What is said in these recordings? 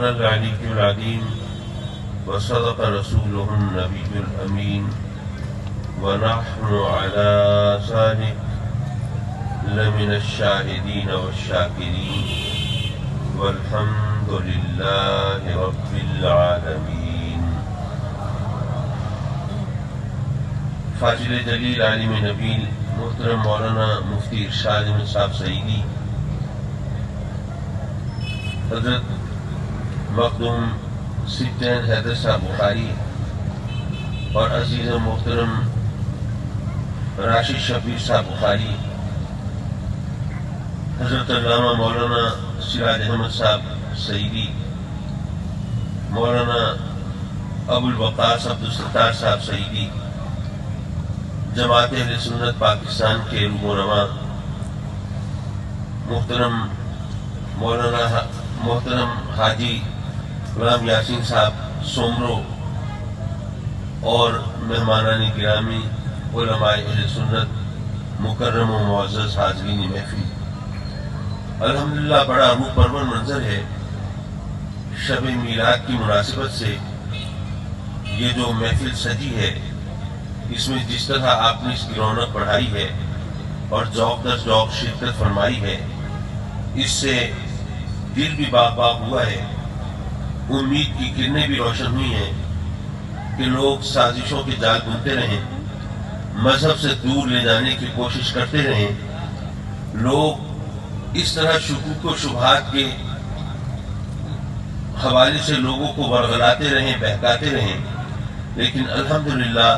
العلي العظيم وصدق رسوله النبي الأمين ونحن على ذلك لمن الشاهدين والشاكرين والحمد لله رب العالمين. فاضل جلیل عالم نبیل محترم مولانا مفتی ارشاد احمد صاحب سعیدی، حضرت مخدوم سیدین حیدر صاحب بخاری اور عزیز محترم راشد شبیر صاحب بخاری، حضرت علامہ مولانا سراج احمد صاحب سعیدی، مولانا ابو الوقاص عبدالستار صاحب سعیدی، جماعت اہل سنت پاکستان کے رہنما محترم حاجی غلام یاسین صاحب سومرو اور مہمانان گرامی، علماء اہل سنت، مکرم و معزز حاضرین محفل، الحمدللہ بڑا روح پرور منظر ہے شب میلاد کی مناسبت سے یہ جو محفل سجی ہے، اس میں جس طرح آپ نے اس کی رونق بڑھائی ہے اور ذوق در ذوق شرکت فرمائی ہے، اس سے دل بھی باغ باغ ہوا ہے، امید کی کرنیں بھی روشن ہوئی ہیں کہ لوگ سازشوں کے جال بنتے رہیں، مذہب سے دور لے جانے کی کوشش کرتے رہیں، لوگ اس طرح شکوک و شبہات کے حوالے سے لوگوں کو ورغلاتے رہیں، بہکاتے رہیں، لیکن الحمدللہ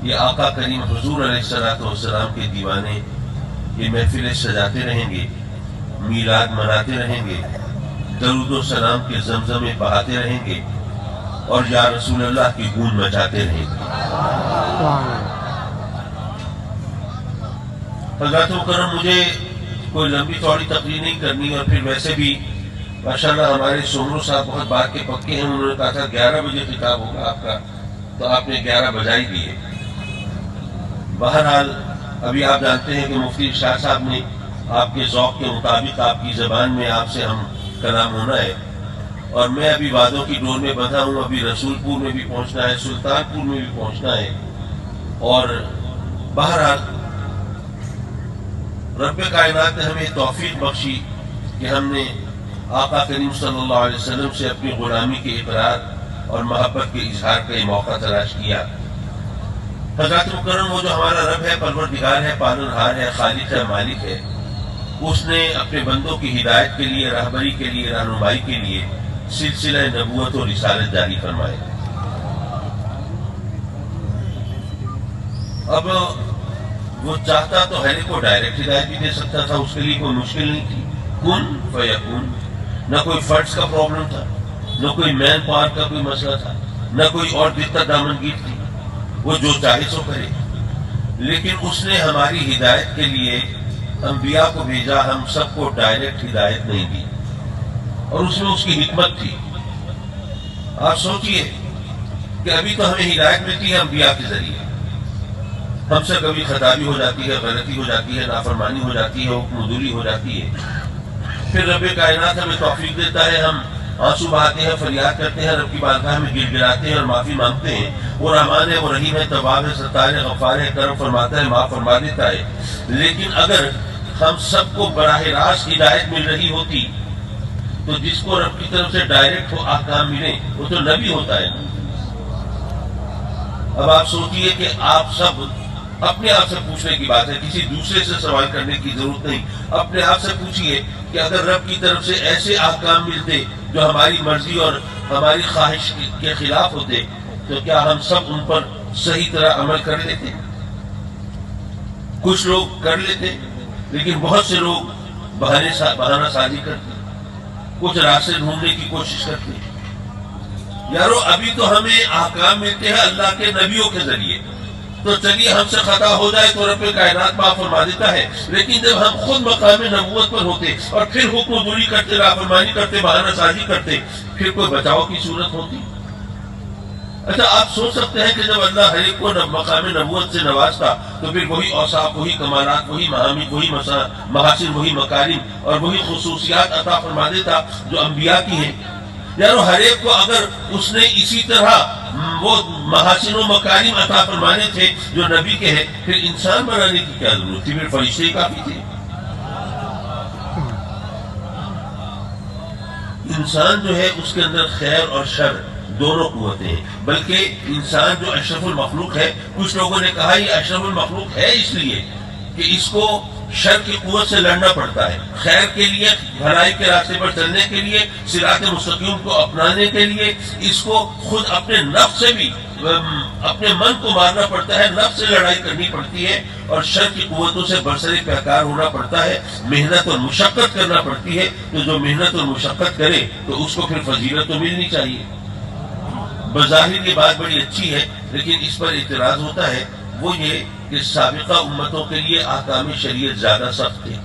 یہ آقا کریم حضور علیہ السلام کے دیوانے یہ محفلیں سجاتے رہیں گے، میلاد مناتے رہیں گے، درود و سلام کے زمزمے بہاتے رہیں گے اور یا رسول اللہ کی گونج مچاتے رہیں گے۔ حضرات مکرم، مجھے کوئی لمبی چوڑی تقریر نہیں کرنی، اور پھر ویسے بھی ماشاءاللہ ہمارے سومرو صاحب بہت بات کے پکے ہیں، انہوں نے کہا تھا 11 بجے خطاب ہوگا آپ کا، تو آپ نے 11 بجا ہی دیے۔ بہرحال ابھی آپ جانتے ہیں کہ مفتی ارشاد صاحب نے آپ کے ذوق کے مطابق آپ کی زبان میں آپ سے ہم کلام ہونا ہے، اور میں ابھی وعدوں کی ڈور میں بندھا ہوں، ابھی رسول پور میں بھی پہنچنا ہے، سلطان پور میں بھی پہنچنا ہے، اور بہرحال رب کائنات نے ہمیں توفیق بخشی کہ ہم نے آقا کریم صلی اللہ علیہ وسلم سے اپنی غلامی کے اقرار اور محبت کے اظہار کا یہ موقع تلاش کیا۔ حضرات مکرم، وہ جو ہمارا رب ہے، پروردگار ہے، پالنہار ہے، خالق ہے، مالک ہے، اس نے اپنے بندوں کی ہدایت کے لیے، رہبری کے لیے، رہنمائی کے لیے سلسلہ نبوت و رسالت جاری فرمائے۔ اب وہ چاہتا تو ہے کو ڈائریکٹ ہدایت بھی دے سکتا تھا، اس کے لیے کوئی مشکل نہیں تھی، کن فیکون، نہ کوئی فنڈز کا پرابلم تھا، نہ کوئی مین پاور کا کوئی مسئلہ تھا، نہ کوئی اور دقت دامنگیر تھی، وہ جو چاہے سو کرے، لیکن اس نے ہماری ہدایت کے لیے انبیاء کو بھیجا، ہم سب کو ڈائریکٹ ہدایت نہیں دی، اور اس میں اس کی حکمت تھی۔ آپ سوچئے کہ ابھی تو ہمیں ہدایت ملتی ہے انبیاء کے ذریعے، ہم سے کبھی خطا بھی ہو جاتی ہے، غلطی ہو جاتی ہے، نافرمانی ہو جاتی ہے، حکم دوری ہو جاتی ہے، پھر رب کائنات ہمیں توفیق دیتا ہے، ہم آنسو بہاتے ہیں، فریاد کرتے ہیں، رب کی بارگاہ میں گر گراتے ہیں اور معافی مانگتے ہیں۔ وہ رحمان ہے، وہ رحیم ہے، تواب ہے، ستار ہے، غفار ہے، کرم فرماتا ہے، معاف فرما دیتا ہے۔ لیکن اگر ہم سب کو براہ راست ہدایت مل رہی ہوتی تو جس کو رب کی طرف سے ڈائریکٹ وہ احکام ملے وہ تو نبی ہوتا ہے۔ اب آپ سوچئے کہ آپ سب اپنے آپ سے پوچھنے کی بات ہے، کسی دوسرے سے سوال کرنے کی ضرورت نہیں، اپنے آپ سے پوچھئے کہ اگر رب کی طرف سے ایسے احکام ملتے جو ہماری مرضی اور ہماری خواہش کے خلاف ہوتے تو کیا ہم سب ان پر صحیح طرح عمل کر لیتے؟ کچھ لوگ کر لیتے، لیکن بہت سے لوگ بہانہ سازی کرتے، کچھ راستے ڈھونڈنے کی کوشش کرتے۔ یارو ابھی تو ہمیں احکام ملتے ہیں اللہ کے نبیوں کے ذریعے، تو چلیے ہم سے خطا ہو جائے تو رب کائنات معاف فرما دیتا ہے، لیکن جب ہم خود مقام نبوت پر ہوتے اور پھر حکم دوری کرتے، نافرمانی کرتے، بہانہ سازی کرتے، پھر کوئی بچاؤ کی صورت ہوتی؟ اچھا، آپ سوچ سکتے ہیں کہ جب اللہ ہر ایک کو مقام نبوت سے نوازتا تو پھر وہی اوصاف، وہی کمالات، وہی محامد، وہی محاسن، وہی مکارم اور وہی خصوصیات عطا فرما دیتا جو انبیاء کی ہیں۔ یار ہر ایک کو اگر اس نے اسی طرح وہ محاسن و مکارم عطا فرمانے تھے جو نبی کے ہیں، پھر انسان بنانے کی کیا ضرورت تھی؟ پھر فرشتے ہی کافی تھے۔ انسان جو ہے اس کے اندر خیر اور شر دونوں قوتیں ہیں، بلکہ انسان جو اشرف المخلوق ہے، کچھ لوگوں نے کہا یہ اشرف المخلوق ہے اس لیے کہ اس کو شر کی قوت سے لڑنا پڑتا ہے، خیر کے لیے، بھلائی کے راستے پر چلنے کے لیے، صراط مستقیم کو اپنانے کے لیے اس کو خود اپنے نفس سے بھی، اپنے من کو مارنا پڑتا ہے، نفس سے لڑائی کرنی پڑتی ہے، اور شر کی قوتوں سے برسر پیکار ہونا پڑتا ہے، محنت اور مشقت کرنا پڑتی ہے۔ تو جو محنت اور مشقت کرے تو اس کو پھر فضیلت تو ملنی چاہیے۔ بظاہر یہ بات بڑی اچھی ہے، لیکن اس پر اعتراض ہوتا ہے، وہ یہ کہ سابقہ امتوں کے لیے احکام شریعت زیادہ سخت تھے۔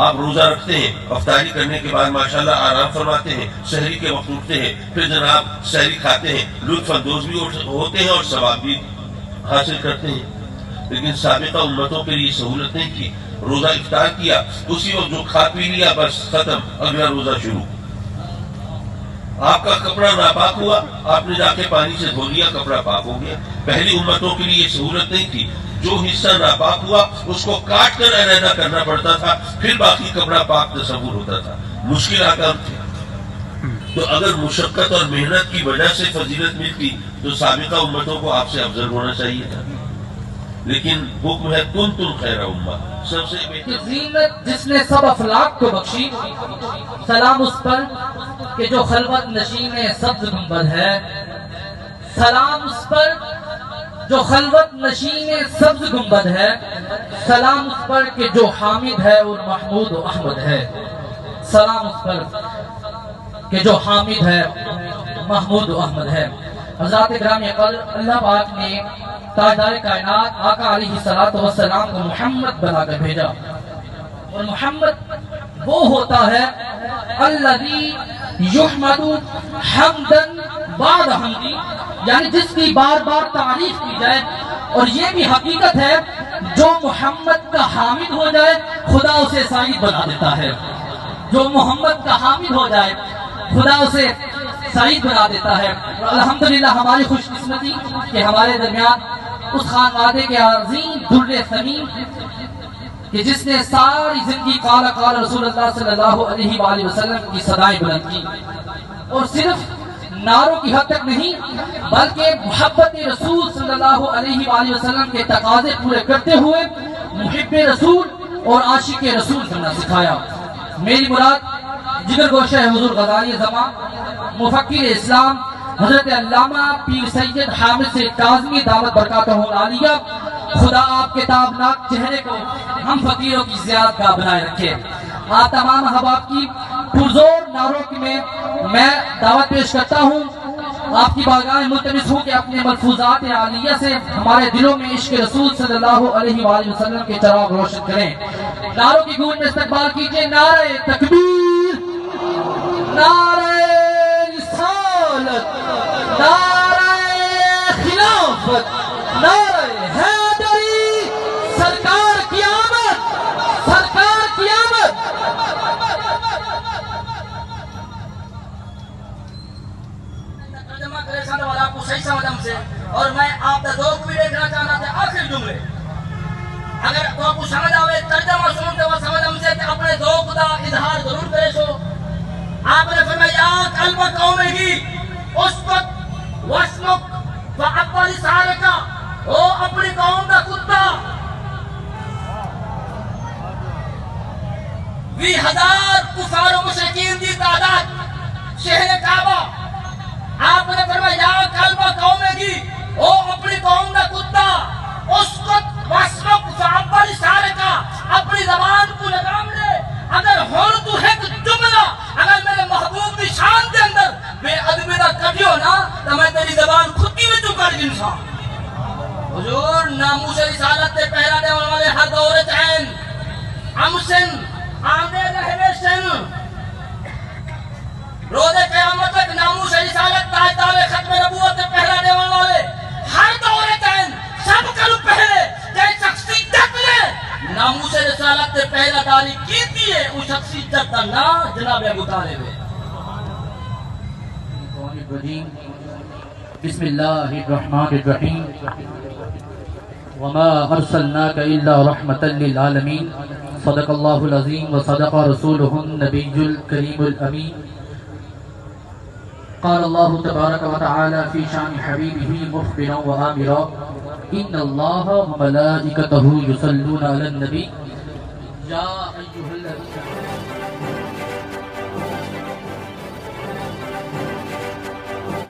آپ روزہ رکھتے ہیں، افطاری کرنے کے بعد ماشاءاللہ آرام فرماتے ہیں، سحری کے وقت اٹھتے ہیں، پھر جناب سحری کھاتے ہیں، لطف اندوز بھی ہوتے ہیں اور ثواب بھی حاصل کرتے ہیں۔ لیکن سابقہ امتوں کے لیے سہولت نہیں تھی۔ روزہ افطار کیا، اسی وقت جو کھا پی لیا بس ختم، اگلا روزہ شروع۔ آپ کا کپڑا ناپاک ہوا، آپ نے جا کے پانی سے دھو لیا، کپڑا پاک ہو گیا۔ پہلی امتوں کے لیے یہ سہولت نہیں تھی، جو حصہ ناپاک ہوا اس کو کاٹ کر علیحدہ کرنا پڑتا تھا، پھر باقی کپڑا پاک تصور ہوتا تھا۔ مشکل احکام تھے۔ تو اگر مشقت اور محنت کی وجہ سے فضیلت ملتی تو سابقہ امتوں کو آپ سے افضل ہونا چاہیے تھا، لیکن حکم ہے کنتم خیر امہ، سب سے بہتر زینت جس نے سب افلاک کو بخشی، سلام اس پر کہ جو خلوت نشین سبز گنبد ہے، سلام اس پر جو خلوت نشین سبز گنبد ہے، سلام اس پر کہ جو حامد ہے اور محمود و احمد ہے، سلام اس پر کہ جو حامد ہے محمود و احمد ہے۔ حضرات گرامی قدر، اللہ پاک نے تاجدار کائنات آقا علیہ السلام کو محمد بنا کر بھیجا، اور محمد وہ ہوتا ہے الذی یحمد حمدا بعد حمدی، یعنی جس کی بار بار تعریف کی جائے، اور یہ بھی حقیقت ہے جو محمد کا حامد ہو جائے خدا اسے سعید بنا دیتا ہے، جو محمد کا حامد ہو جائے خدا اسے سعید بنا دیتا ہے۔ اور الحمدللہ ہماری خوش قسمتی کہ ہمارے درمیان اس خانوادے کے عظیم در ثمین کہ جس نے ساری زندگی قال قال رسول اللہ صلی اللہ علیہ وآلہ وسلم کی صدائیں بلند کی، اور صرف نعروں کی حد تک نہیں بلکہ محبت رسول صلی اللہ علیہ وآلہ وسلم کے تقاضے پورے کرتے ہوئے محب رسول اور عاشق رسول بننا سکھایا۔ میری مراد جگر گوشہ حضور غزالی زمان مفکر اسلام حضرت علامہ پیر سید حامد سے کاظمی دعوت برکاتہ عالیہ، خدا آپ کے تابناک چہرے کو ہم فقیروں کی زیادگاہ بنائے رکھے۔ آپ تمام احباب کی پرزور نعروں میں میں دعوت پیش کرتا ہوں، آپ کی بارگاہ میں ملتمس ہوں کہ اپنے ملفوظات عالیہ سے ہمارے دلوں میں عشق رسول صلی اللہ علیہ وآلہ وسلم کے چراغ روشن کریں۔ نعروں کی گونج میں استقبال کیجئے نعرہ تکبیر، نعرہ رسالت، نعرہ خلافت، نعرہ حیدری، سرکار کی آمد، سرکار کی آمد۔ ترجمہ کرے سامنے والا آپ کو صحیح سمجھ ہم سے، اور میں آپ کا ذوق بھی دیکھنا چاہنا تھا آخر جملے، اگر تو آپ کو سمجھ آوے ترجمہ سنتے وہ سمجھ ہم سے کہ اپنے ذوق کا اظہار ضرور کرے سو۔ آپ نے فرمایا قلب قوم ہی اس وقت وسمک فاقبل سارکا، او اپنی قوم کا کتا 20,000 کفار و مشرکین کی تعداد شہر کعبہ، آپ نے فرمایا قلب قوم ہی او اپنی قوم کا کتا اس وقت وسمک فاقبل سارکا، اپنی زبان کو لگام لے، اگر ہون تو ایک جملہ اگر میرے محبوب کی شان کے اندر بے ادبی دا کٹیو نا تو میں تیری زبان خود کی وچوں کر گنساں۔ حضور ناموس رسالت تے پہلا دے والے ہر دور چین امسن آمدے رہے سن، روز قیامت تک ناموس رسالت تاجدار ختم نبوت تے پہلا دے والے ہر دور چین سب کلو پہلے جے شخصی تک لے ناموس رسالت تے پہلا داری کیتی ہے، اس شخصی تک نا جناب ابو طالب ہے۔ الرجيم بسم الله الرحمن الرحيم وما أرسلناك إلا رحمة للعالمين صدق الله العظيم وصدق رسوله النبي الكريم الأمين قال الله تبارك وتعالى في شان حبيبه مخبرا وآمرا إن الله وملائكته يصلون على النبي يا أيها الذين